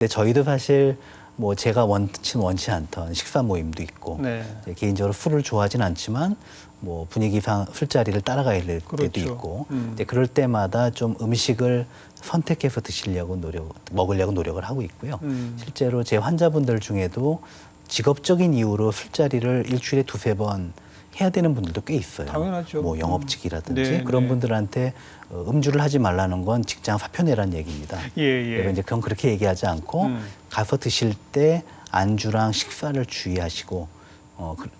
근데 저희도 사실 뭐 제가 원치 않던 식사 모임도 있고 네. 이제 개인적으로 술을 좋아하진 않지만 뭐 분위기상 술자리를 따라가야 될 때도 그렇죠. 있고 이제 그럴 때마다 좀 음식을 선택해서 먹으려고 노력을 하고 있고요. 실제로 제 환자분들 중에도 직업적인 이유로 술자리를 일주일에 두세 번 해야 되는 분들도 꽤 있어요. 당연하죠. 뭐 영업직이라든지 네, 그런 네. 분들한테 음주를 하지 말라는 건 직장 사표내라는 얘기입니다. 예. 그래서 이제 그건 그렇게 얘기하지 않고 가서 드실 때 안주랑 식사를 주의하시고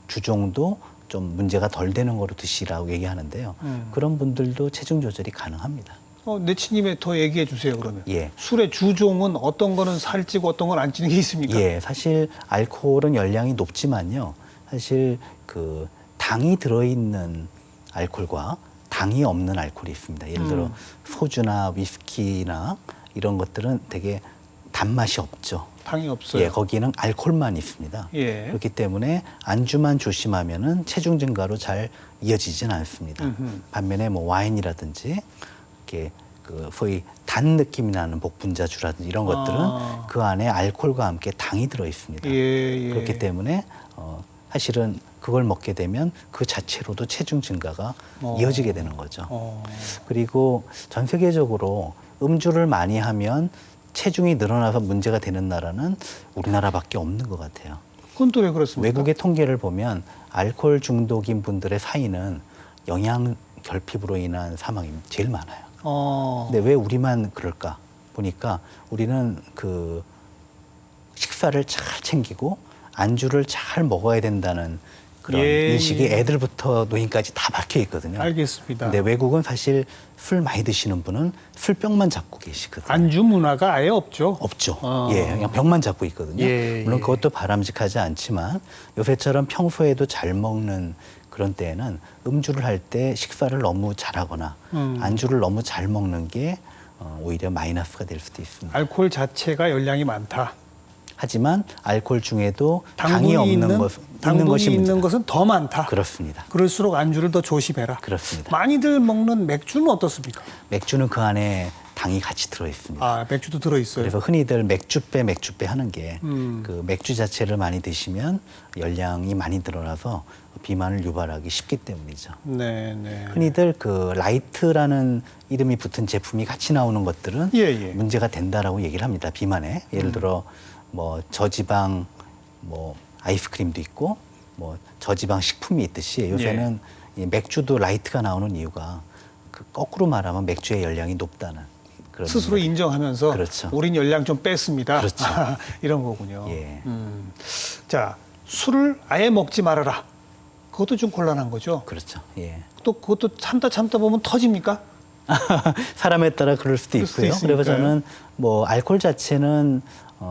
주종도 좀 문제가 덜 되는 거로 드시라고 얘기하는데요. 그런 분들도 체중 조절이 가능합니다. 내치님에 더 얘기해 주세요, 그러면. 예. 술의 주종은 어떤 거는 살찌고 어떤 건 안 찌는 게 있습니까? 예, 사실 알코올은 열량이 높지만요. 사실 그 당이 들어있는 알코올과 당이 없는 알코올이 있습니다. 예를 들어 소주나 위스키나 이런 것들은 되게 단맛이 없죠. 당이 없어요. 예, 거기는 알코올만 있습니다. 예. 그렇기 때문에 안주만 조심하면은 체중 증가로 잘 이어지진 않습니다. 반면에 뭐 와인이라든지 이렇게 그 소위 단 느낌이 나는 복분자주라든지 이런 것들은 그 안에 알코올과 함께 당이 들어 있습니다. 예. 그렇기 때문에 사실은 그걸 먹게 되면 그 자체로도 체중 증가가 이어지게 되는 거죠. 그리고 전 세계적으로 음주를 많이 하면 체중이 늘어나서 문제가 되는 나라는 우리나라밖에 없는 것 같아요. 그건 또 왜 그렇습니까? 외국의 통계를 보면 알코올 중독인 분들의 사이는 영양 결핍으로 인한 사망이 제일 많아요. 근데 왜 우리만 그럴까 보니까 우리는 그 식사를 잘 챙기고 안주를 잘 먹어야 된다는 그런 인식이 애들부터 노인까지 다 박혀 있거든요. 알겠습니다. 근데 외국은 사실 술 많이 드시는 분은 술병만 잡고 계시거든요. 안주 문화가 아예 없죠. 없죠. 예, 그냥 병만 잡고 있거든요. 물론 예. 그것도 바람직하지 않지만 요새처럼 평소에도 잘 먹는 그런 때에는 음주를 할 때 식사를 너무 잘하거나 안주를 너무 잘 먹는 게 오히려 마이너스가 될 수도 있습니다. 알코올 자체가 열량이 많다. 하지만 알코올 중에도 당이 없는 당분이 것이 있는 것은 더 많다. 그렇습니다. 그럴수록 안주를 더 조심해라. 그렇습니다. 많이들 먹는 맥주는 어떻습니까? 맥주는 그 안에 당이 같이 들어 있습니다. 아, 맥주도 들어 있어요. 그래서 흔히들 맥주배 하는 게 그 맥주 자체를 많이 드시면 열량이 많이 늘어나서 비만을 유발하기 쉽기 때문이죠. 네. 흔히들 그 라이트라는 이름이 붙은 제품이 같이 나오는 것들은 예. 문제가 된다라고 얘기를 합니다. 비만에. 예를 들어 뭐 저지방 뭐 아이스크림도 있고 뭐 저지방 식품이 있듯이 요새는 이 맥주도 라이트가 나오는 이유가 그 거꾸로 말하면 맥주의 열량이 높다는 그런 스스로 인정하면서 그렇죠. 우린 열량 좀 뺐습니다. 그렇죠. 이런 거군요. 예. 자, 술을 아예 먹지 말아라. 그것도 좀 곤란한 거죠. 그렇죠. 예. 또 그것도 참다 보면 터집니까? 사람에 따라 그럴 수도 그럴 수도 있고요. 그래서 있으니까요. 저는 뭐 알코올 자체는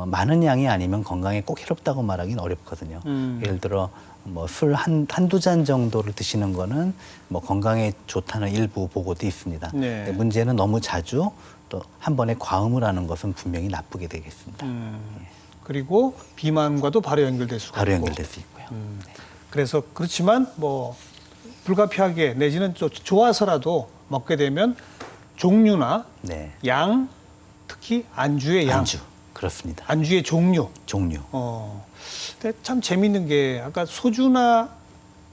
많은 양이 아니면 건강에 꼭 해롭다고 말하기는 어렵거든요. 예를 들어 뭐 술 한두 잔 정도를 드시는 거는 뭐 건강에 좋다는 일부 보고도 있습니다. 네. 근데 문제는 너무 자주 또 한 번에 과음을 하는 것은 분명히 나쁘게 되겠습니다. 그리고 비만과도 바로 연결될 수가 바로 있고. 연결될 수 있고요. 그래서 그렇지만 뭐 불가피하게 내지는 좀 좋아서라도 먹게 되면 종류나 네. 양, 특히 안주의 양, 안주 그렇습니다. 안주의 종류. 종류. 근데 참 재밌는 게 아까 소주나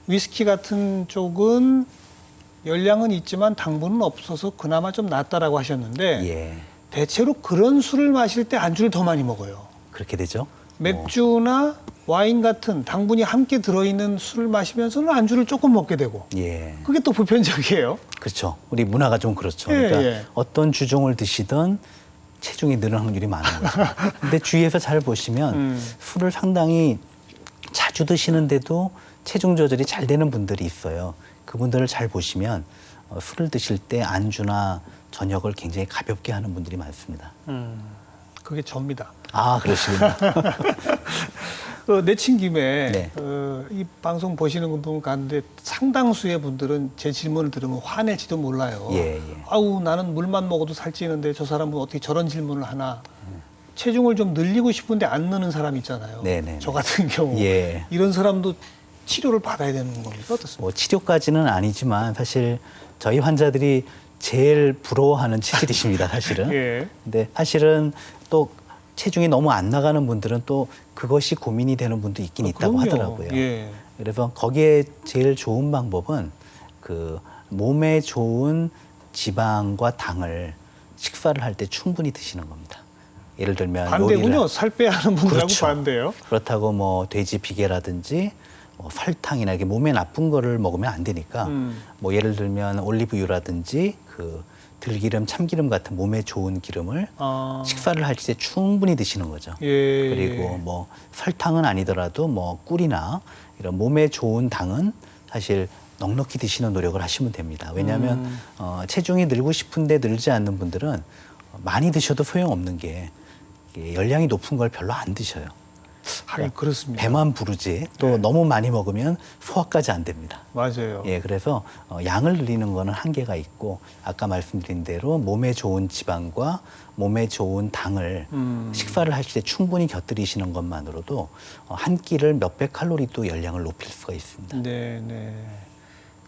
위스키 같은 쪽은 열량은 있지만 당분은 없어서 그나마 좀 낫다라고 하셨는데 예. 대체로 그런 술을 마실 때 안주를 더 많이 먹어요. 그렇게 되죠. 맥주나 와인 같은 당분이 함께 들어있는 술을 마시면서는 안주를 조금 먹게 되고 예. 그게 또 보편적이에요. 그렇죠. 우리 문화가 좀 그렇죠. 예, 그러니까 예. 어떤 주종을 드시든 체중이 늘어날 확률이 많은 거죠. 근데 주위에서 잘 보시면 술을 상당히 자주 드시는데도 체중 조절이 잘 되는 분들이 있어요. 그분들을 잘 보시면 술을 드실 때 안주나 저녁을 굉장히 가볍게 하는 분들이 많습니다. 그게 접니다. 아, 그러시군요. 내친 김에 네. 이 방송 보시는 분 가운데 상당수의 분들은 제 질문을 들으면 화낼지도 몰라요. 예. 아우 나는 물만 먹어도 살찌는데 저 사람은 어떻게 저런 질문을 하나. 체중을 좀 늘리고 싶은데 안 느는 사람 있잖아요. 네네. 저 같은 경우. 예. 이런 사람도 치료를 받아야 되는 겁니까? 어떻습니까? 뭐 치료까지는 아니지만 사실 저희 환자들이 제일 부러워하는 체질이십니다, 사실은. 예. 근데 사실은 또 체중이 너무 안 나가는 분들은 또 그것이 고민이 되는 분도 있긴 있다고 그럼요. 하더라고요. 예. 그래서 거기에 제일 좋은 방법은 그 몸에 좋은 지방과 당을 식사를 할 때 충분히 드시는 겁니다. 예를 들면 반대군요. 살 빼야 하는 분들하고 그렇죠. 반대예요. 그렇다고 뭐 돼지 비계라든지 뭐 설탕이나 이게 몸에 나쁜 거를 먹으면 안 되니까 뭐 예를 들면 올리브유라든지 그 들기름, 참기름 같은 몸에 좋은 기름을 식사를 할 때 충분히 드시는 거죠. 예. 그리고 뭐 설탕은 아니더라도 뭐 꿀이나 이런 몸에 좋은 당은 사실 넉넉히 드시는 노력을 하시면 됩니다. 왜냐하면 체중이 늘고 싶은데 늘지 않는 분들은 많이 드셔도 소용없는 게 열량이 높은 걸 별로 안 드셔요. 하긴 그렇습니다. 배만 부르지 또 네. 너무 많이 먹으면 소화까지 안 됩니다. 맞아요. 예, 그래서 양을 늘리는 거는 한계가 있고 아까 말씀드린 대로 몸에 좋은 지방과 몸에 좋은 당을 식사를 하실 때 충분히 곁들이시는 것만으로도 한 끼를 몇백 칼로리 또 열량을 높일 수가 있습니다. 네, 네.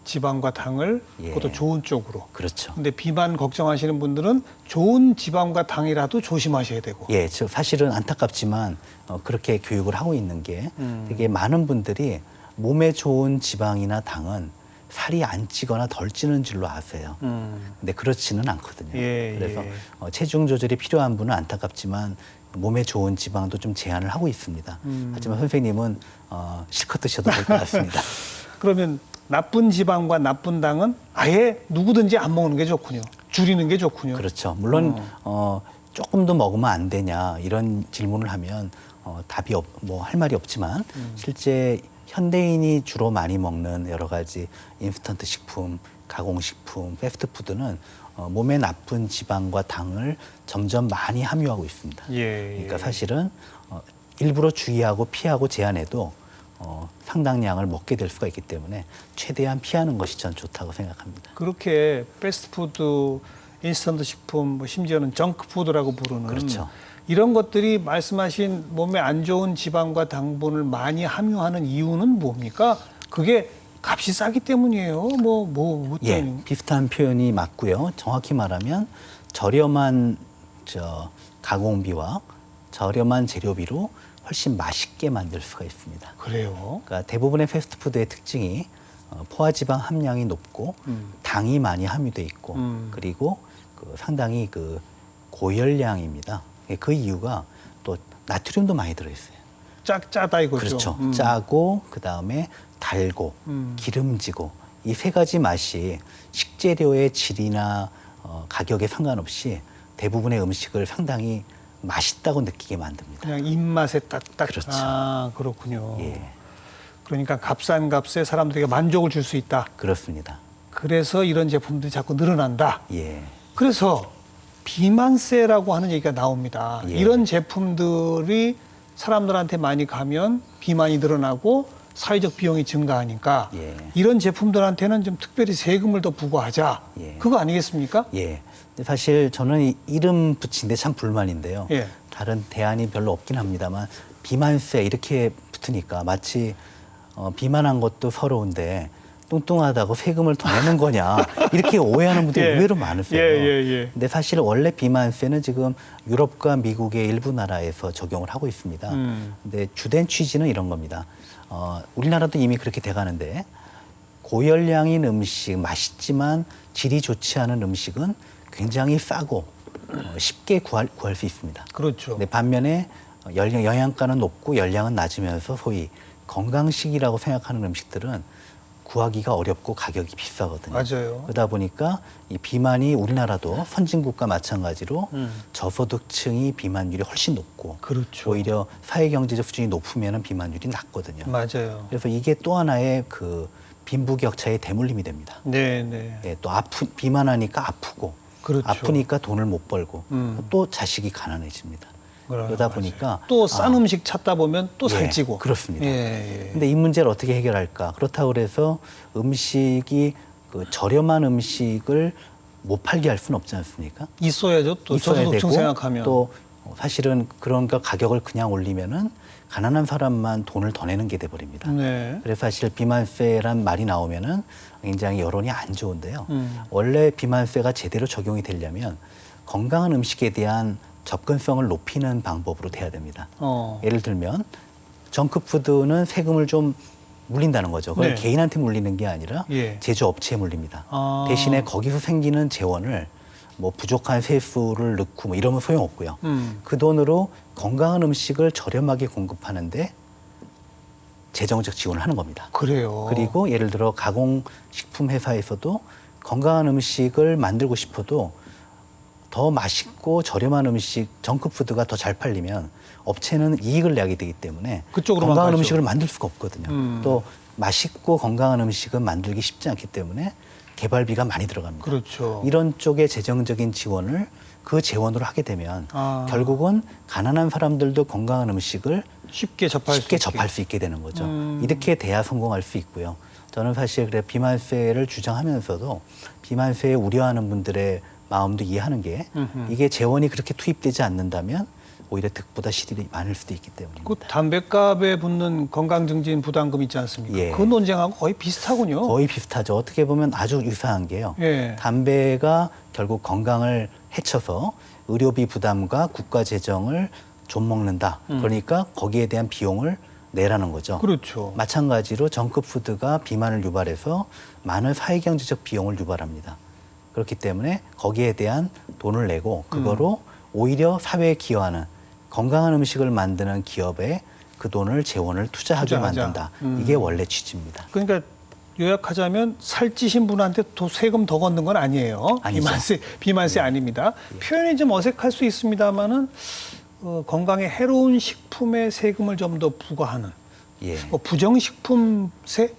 지방과 당을 예. 그것도 좋은 쪽으로. 그렇죠. 근데 비만 걱정하시는 분들은 좋은 지방과 당이라도 조심하셔야 되고. 예, 저 사실은 안타깝지만 그렇게 교육을 하고 있는 게 되게 많은 분들이 몸에 좋은 지방이나 당은 살이 안 찌거나 덜 찌는 줄로 아세요. 근데 그렇지는 않거든요. 예, 그래서 예. 체중 조절이 필요한 분은 안타깝지만 몸에 좋은 지방도 좀 제한을 하고 있습니다. 하지만 선생님은 실컷 드셔도 될 것 같습니다. 그러면 나쁜 지방과 나쁜 당은 아예 누구든지 안 먹는 게 좋군요. 줄이는 게 좋군요. 그렇죠. 물론 조금 더 먹으면 안 되냐 이런 질문을 하면 답이 뭐 할 말이 없지만 실제 현대인이 주로 많이 먹는 여러 가지 인스턴트 식품, 가공식품, 패스트푸드는 몸에 나쁜 지방과 당을 점점 많이 함유하고 있습니다. 예, 그러니까 사실은 일부러 주의하고 피하고 제한해도 상당량을 먹게 될 수가 있기 때문에 최대한 피하는 것이 전 좋다고 생각합니다. 그렇게 패스트푸드, 인스턴트 식품, 뭐 심지어는 정크푸드라고 부르는 그렇죠. 이런 것들이 말씀하신 몸에 안 좋은 지방과 당분을 많이 함유하는 이유는 뭡니까? 그게 값이 싸기 때문이에요. 뭐 예, 때문에? 비슷한 표현이 맞고요. 정확히 말하면 저렴한 가공비와 저렴한 재료비로 훨씬 맛있게 만들 수가 있습니다. 그래요. 그러니까 대부분의 패스트푸드의 특징이 포화지방 함량이 높고 당이 많이 함유돼 있고 그리고 상당히 고열량입니다. 그 이유가 또 나트륨도 많이 들어있어요. 짜다 이거죠. 그렇죠. 짜고 그다음에 달고 기름지고 이 세 가지 맛이 식재료의 질이나 가격에 상관없이 대부분의 음식을 상당히 맛있다고 느끼게 만듭니다. 그냥 입맛에 딱딱. 그렇죠. 아, 그렇군요. 예, 그러니까 값싼 값에 사람들에게 만족을 줄 수 있다. 그렇습니다. 그래서 이런 제품들이 자꾸 늘어난다. 예, 그래서 비만세라고 하는 얘기가 나옵니다. 예. 이런 제품들이 사람들한테 많이 가면 비만이 늘어나고 사회적 비용이 증가하니까 예. 이런 제품들한테는 좀 특별히 세금을 더 부과하자. 예. 그거 아니겠습니까? 예. 근데 사실 저는 이 이름 붙이는데 참 불만인데요. 예. 다른 대안이 별로 없긴 합니다만 비만세 이렇게 붙으니까 마치 비만한 것도 서러운데 뚱뚱하다고 세금을 더 내는 거냐 이렇게 오해하는 분들이 예. 의외로 많으세요. 예. 근데 사실 원래 비만세는 지금 유럽과 미국의 일부 나라에서 적용을 하고 있습니다. 근데 주된 취지는 이런 겁니다. 우리나라도 이미 그렇게 돼가는데 고열량인 음식, 맛있지만 질이 좋지 않은 음식은 굉장히 싸고 쉽게 구할 수 있습니다. 그렇죠. 근데 반면에 영양가는 높고 열량은 낮으면서 소위 건강식이라고 생각하는 음식들은 구하기가 어렵고 가격이 비싸거든요. 맞아요. 그러다 보니까 이 비만이 우리나라도 선진국과 마찬가지로 저소득층이 비만율이 훨씬 높고 그렇죠. 오히려 사회경제적 수준이 높으면 비만율이 낮거든요. 맞아요. 그래서 이게 또 하나의 빈부격차의 대물림이 됩니다. 네. 예, 또 비만하니까 아프고 그렇죠. 아프니까 돈을 못 벌고 또 자식이 가난해집니다. 그러다 맞아요. 보니까 또 싼 음식 찾다 보면 또 예, 살찌고. 그렇습니다. 예. 근데 이 문제를 어떻게 해결할까? 그렇다고 그래서 음식이 저렴한 음식을 못 팔게 할 수는 없지 않습니까? 있어야죠. 또 있어야 저소득층 되고 생각하면. 또 사실은 그런 거 가격을 그냥 올리면은 가난한 사람만 돈을 더 내는 게 돼버립니다. 네. 그래서 사실 비만세란 말이 나오면은 굉장히 여론이 안 좋은데요. 원래 비만세가 제대로 적용이 되려면 건강한 음식에 대한 접근성을 높이는 방법으로 돼야 됩니다. 어. 예를 들면 정크푸드는 세금을 좀 물린다는 거죠. 그걸 네. 개인한테 물리는 게 아니라 예. 제조업체에 물립니다. 아. 대신에 거기서 생기는 재원을 뭐 부족한 세수를 넣고 뭐 이러면 소용없고요. 그 돈으로 건강한 음식을 저렴하게 공급하는데 재정적 지원을 하는 겁니다. 그래요. 그리고 예를 들어 가공식품 회사에서도 건강한 음식을 만들고 싶어도 더 맛있고 저렴한 음식, 정크푸드가 더 잘 팔리면 업체는 이익을 내게 되기 때문에 그쪽으로만 건강한 가죠. 음식을 만들 수가 없거든요. 또 맛있고 건강한 음식은 만들기 쉽지 않기 때문에 개발비가 많이 들어갑니다. 그렇죠. 이런 쪽의 재정적인 지원을 그 재원으로 하게 되면 아. 결국은 가난한 사람들도 건강한 음식을 쉽게 접할 수 있게 되는 거죠. 음. 이렇게 돼야 성공할 수 있고요. 저는 사실 그래 비만세를 주장하면서도 비만세에 우려하는 분들의 마음도 이해하는 게 이게 재원이 그렇게 투입되지 않는다면 오히려 득보다 실이 많을 수도 있기 때문입니다. 그 담뱃값에 붙는 건강증진 부담금 있지 않습니까? 예. 그 논쟁하고 거의 비슷하군요. 거의 비슷하죠. 어떻게 보면 아주 유사한 게요. 예. 담배가 결국 건강을 해쳐서 의료비 부담과 국가 재정을 좀 먹는다. 그러니까 거기에 대한 비용을 내라는 거죠. 그렇죠. 마찬가지로 정크푸드가 비만을 유발해서 많은 사회경제적 비용을 유발합니다. 그렇기 때문에 거기에 대한 돈을 내고 그거로 오히려 사회에 기여하는 건강한 음식을 만드는 기업에 그 돈을 재원을 투자하게 투자하자. 만든다. 이게 원래 취지입니다. 그러니까 요약하자면 살찌신 분한테 또 세금 더 걷는 건 아니에요. 아니죠. 비만세 아닙니다. 표현이 좀 어색할 수 있습니다만은 건강에 해로운 식품에 세금을 좀 더 부과하는 예. 뭐 부정식품세?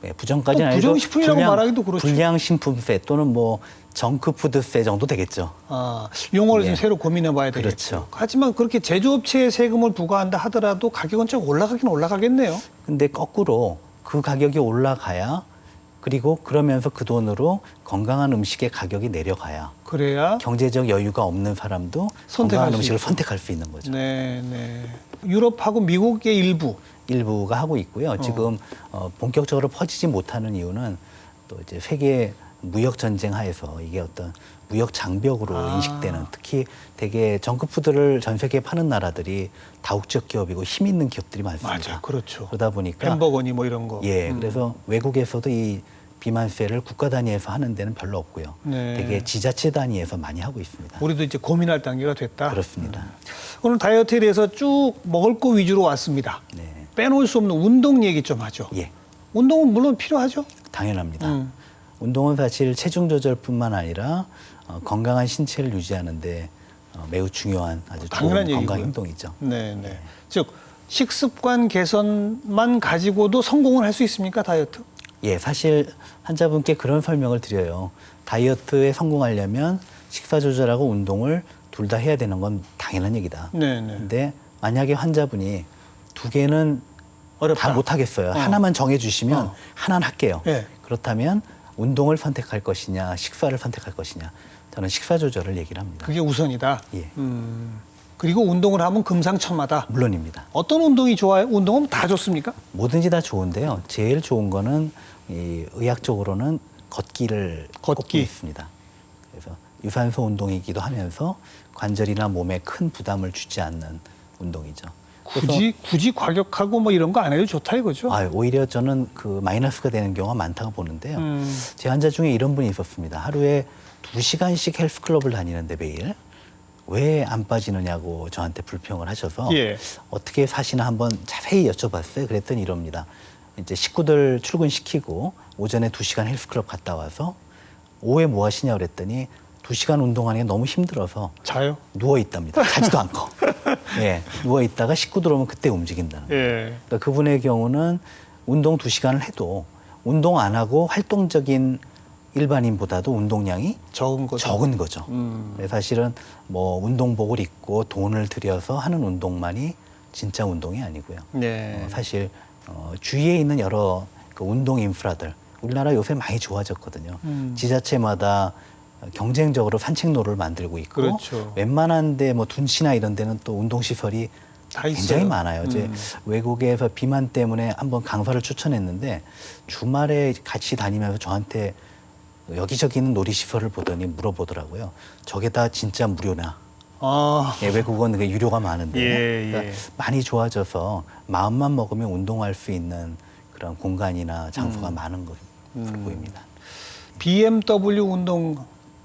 네, 부정까지는 또 아니고 부정식품이라고 말하기도 그렇죠. 불량식품세 또는 뭐 정크푸드세 정도 되겠죠. 아, 용어를 예. 좀 새로 고민해봐야 되겠죠. 그렇죠. 하지만 그렇게 제조업체에 세금을 부과한다 하더라도 가격은 좀 올라가긴 올라가겠네요. 근데 거꾸로 그 가격이 올라가야 그리고 그러면서 그 돈으로 건강한 음식의 가격이 내려가야 그래야 경제적 여유가 없는 사람도 선택할 건강한 수 음식을 있고. 선택할 수 있는 거죠. 네, 네. 유럽하고 미국의 일부 일부가 하고 있고요. 지금 본격적으로 퍼지지 못하는 이유는 또 이제 세계 무역 전쟁 하에서 이게 어떤 무역 장벽으로 인식되는 특히 되게 정크푸드를 전 세계에 파는 나라들이 다국적 기업이고 힘 있는 기업들이 많습니다. 맞아, 그렇죠. 그러다 보니까 햄버거니 뭐 이런 거. 예, 그래서 외국에서도 이 비만세를 국가 단위에서 하는 데는 별로 없고요. 네. 되게 지자체 단위에서 많이 하고 있습니다. 우리도 이제 고민할 단계가 됐다. 그렇습니다. 오늘 다이어트에 대해서 쭉 먹을 거 위주로 왔습니다. 네, 빼놓을 수 없는 운동 얘기 좀 하죠. 예, 운동은 물론 필요하죠. 당연합니다. 운동은 사실 체중 조절뿐만 아니라 건강한 신체를 유지하는데 매우 중요한 아주 당연한 좋은 건강 얘기고요. 행동이죠. 네, 네. 즉 식습관 개선만 가지고도 성공을 할 수 있습니까, 다이어트? 예, 사실 환자분께 그런 설명을 드려요. 다이어트에 성공하려면 식사 조절하고 운동을 둘 다 해야 되는 건 당연한 얘기다. 네, 네. 근데 만약에 환자분이 두 개는 어렵다. 다 못하겠어요. 하나만 정해주시면 하나는 할게요. 예. 그렇다면 운동을 선택할 것이냐, 식사를 선택할 것이냐. 저는 식사 조절을 얘기를 합니다. 그게 우선이다. 예, 그리고 운동을 하면 금상첨화다. 물론입니다. 어떤 운동이 좋아요? 운동은 다 좋습니까? 뭐든지 다 좋은데요. 제일 좋은 거는 이 의학적으로는 걷기를 꼽고 걷기. 있습니다. 그래서 유산소 운동이기도 하면서 관절이나 몸에 큰 부담을 주지 않는 운동이죠. 굳이 과격하고 뭐 이런 거 안 해도 좋다 이거죠. 오히려 저는 그 마이너스가 되는 경우가 많다고 보는데요. 제 환자 중에 이런 분이 있었습니다. 하루에 2시간씩 헬스클럽을 다니는데 매일 왜 안 빠지느냐고 저한테 불평을 하셔서 예. 어떻게 사시나 한번 자세히 여쭤봤어요. 그랬더니 이럽니다. 이제 식구들 출근시키고 오전에 2시간 헬스클럽 갔다 와서 오후에 뭐 하시냐 그랬더니 2시간 운동하는 게 너무 힘들어서 자요? 누워 있답니다. 자지도 않고. 예, 누워 있다가 식구 들어오면 그때 움직인다는 거예요. 예. 그러니까 그분의 경우는 운동 2시간을 해도 운동 안 하고 활동적인 일반인보다도 운동량이 적은 거죠. 적은 거죠. 사실은 뭐 운동복을 입고 돈을 들여서 하는 운동만이 진짜 운동이 아니고요. 네. 사실 주위에 있는 여러 그 운동 인프라들 우리나라 요새 많이 좋아졌거든요. 지자체마다 경쟁적으로 산책로를 만들고 있고 그렇죠. 웬만한데 뭐 둔치나 이런 데는 또 운동 시설이 다 굉장히 있어요. 많아요. 이제 외국에서 비만 때문에 한번 강사를 추천했는데 주말에 같이 다니면서 저한테 여기저기 있는 놀이시설을 보더니 물어보더라고요. 저게 다 진짜 무료나 아, 예, 외국은 그게 유료가 많은데 예, 그러니까 예. 많이 좋아져서 마음만 먹으면 운동할 수 있는 그런 공간이나 장소가 많은 것으로 보입니다. BMW 운동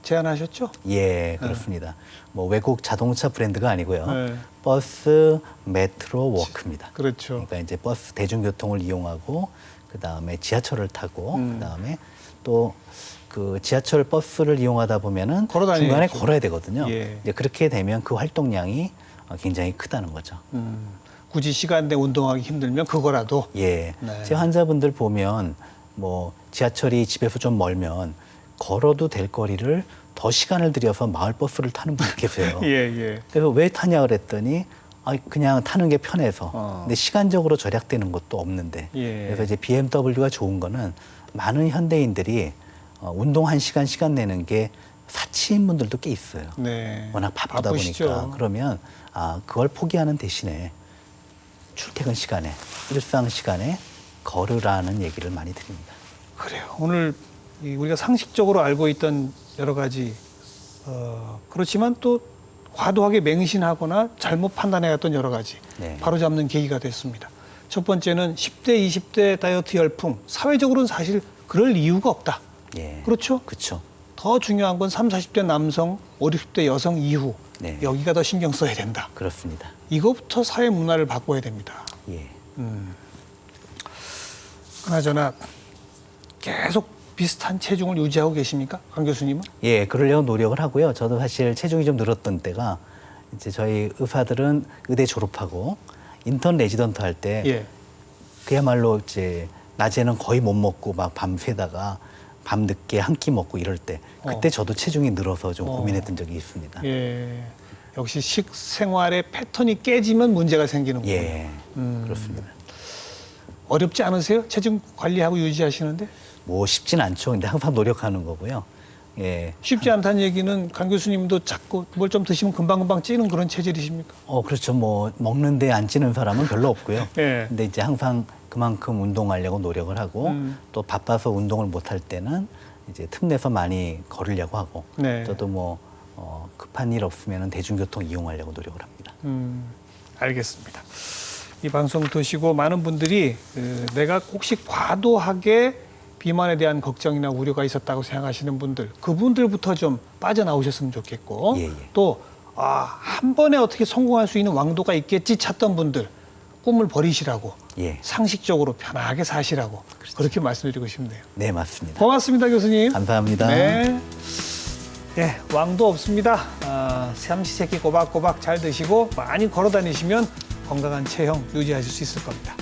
제안하셨죠? 예, 그렇습니다. 뭐 외국 자동차 브랜드가 아니고요. 네. 버스, 메트로, 워크입니다. 그렇죠. 그러니까 이제 버스 대중교통을 이용하고 그 다음에 지하철을 타고 그 다음에 또 그 지하철 버스를 이용하다 보면은 걸어 다니죠. 중간에 걸어야 되거든요. 예. 이제 그렇게 되면 그 활동량이 굉장히 크다는 거죠. 굳이 시간대 운동하기 힘들면 그거라도. 예, 네. 제 환자분들 보면 뭐 지하철이 집에서 좀 멀면 걸어도 될 거리를 더 시간을 들여서 마을 버스를 타는 분이 계세요. 예, 예. 그래서 왜 타냐 그랬더니 그냥 타는 게 편해서. 근데 시간적으로 절약되는 것도 없는데. 예. 그래서 이제 BMW가 좋은 거는 많은 현대인들이 운동 1시간 시간 내는 게 사치인 분들도 꽤 있어요. 네. 워낙 바쁘다 바쁘시죠. 보니까. 그러면 그걸 포기하는 대신에 출퇴근 시간에, 일상 시간에 걸으라는 얘기를 많이 드립니다. 그래요. 오늘 우리가 상식적으로 알고 있던 여러 가지 그렇지만 또 과도하게 맹신하거나 잘못 판단해왔던 여러 가지 네. 바로잡는 계기가 됐습니다. 첫 번째는 10대, 20대 다이어트 열풍. 사회적으로는 사실 그럴 이유가 없다. 예. 그렇죠? 그렇죠. 더 중요한 건 30, 40대 남성, 50, 60대 여성 이후 네. 여기가 더 신경 써야 된다. 그렇습니다. 이거부터 사회 문화를 바꿔야 됩니다. 예. 그나저나 계속 비슷한 체중을 유지하고 계십니까? 강 교수님은? 예, 그러려고 노력을 하고요. 저도 사실 체중이 좀 늘었던 때가 이제 저희 의사들은 의대 졸업하고 인턴 레지던트 할 때 예. 그야말로 이제 낮에는 거의 못 먹고 막 밤새다가 밤 늦게 한 끼 먹고 이럴 때 그때 저도 체중이 늘어서 좀 고민했던 적이 있습니다. 예. 역시 식생활의 패턴이 깨지면 문제가 생기는군요. 예, 그렇습니다. 어렵지 않으세요? 체중 관리하고 유지하시는데? 뭐 쉽진 않죠. 근데 항상 노력하는 거고요. 예. 쉽지 않다는 얘기는 강 교수님도 자꾸 뭘 좀 드시면 금방금방 찌는 그런 체질이십니까? 그렇죠. 뭐 먹는데 안 찌는 사람은 별로 없고요. 예. 근데 이제 항상 그만큼 운동하려고 노력을 하고 또 바빠서 운동을 못 할 때는 이제 틈내서 많이 걸으려고 하고 네. 저도 뭐 급한 일 없으면 대중교통 이용하려고 노력을 합니다. 알겠습니다. 이 방송 드시고 많은 분들이 내가 혹시 과도하게 비만에 대한 걱정이나 우려가 있었다고 생각하시는 분들, 그분들부터 좀 빠져나오셨으면 좋겠고 예, 예. 또 한 번에 어떻게 성공할 수 있는 왕도가 있겠지 찾던 분들 꿈을 버리시라고 예. 상식적으로 편하게 사시라고 그렇게 말씀드리고 싶네요. 네, 맞습니다. 고맙습니다, 교수님. 감사합니다. 네. 네, 왕도 없습니다. 삼시세끼 꼬박꼬박 잘 드시고 많이 걸어 다니시면 건강한 체형 유지하실 수 있을 겁니다.